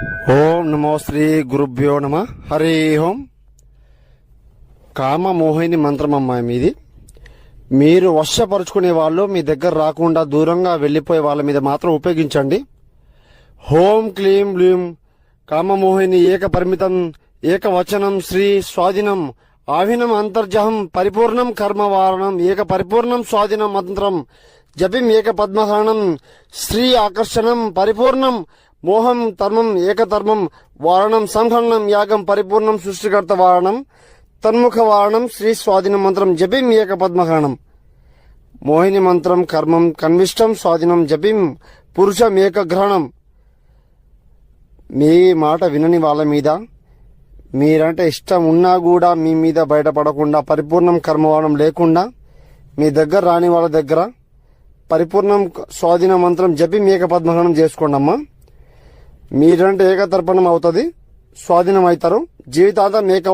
ఓం నమో శ్రీ గురుభ్యో నమ. హరి ఓం. కామ మోహిని మంత్రం అమ్మాయి మీది. మీరు వశపరుచుకునే వాళ్ళు మీ దగ్గర రాకుండా దూరంగా వెళ్లిపోయే వాళ్ళ మీద మాత్రం ఉపయోగించండి. హోం క్లీం బ్లీం కామమోహిని ఏక పరిమితం ఏకవచనం శ్రీ స్వాధీనం ఆవినం అంతర్జహం పరిపూర్ణం కర్మవారణం ఏక పరిపూర్ణం స్వాధీనం మంత్రం జపిం ఏక పద్మహరణం శ్రీ ఆకర్షణం పరిపూర్ణం మోహం ధర్మం ఏకధర్మం వారణం సంహరణం యాగం పరిపూర్ణం సృష్టికర్త వారణం తన్ముఖ వారణం శ్రీ స్వాధీనం మంత్రం జపిం ఏక పద్మహరణం. మోహిని మంత్రం కర్మం కన్విష్టం స్వాధీనం జపిం పురుషం ఏకగ్రహణం. మీ మాట వినని వాళ్ళ మీద మీరంటే ఇష్టం ఉన్నా కూడా మీ మీద బయటపడకుండా పరిపూర్ణం కర్మవాణం లేకుండా మీ దగ్గర రాని వాళ్ళ దగ్గర పరిపూర్ణం స్వాధీన మంత్రం జపి ఏక పద్మహరణం చేసుకోండి అమ్మా. మీరంటే ఏకతర్పణం అవుతుంది, స్వాధీనం అవుతారు, జీవితాంతం ఏక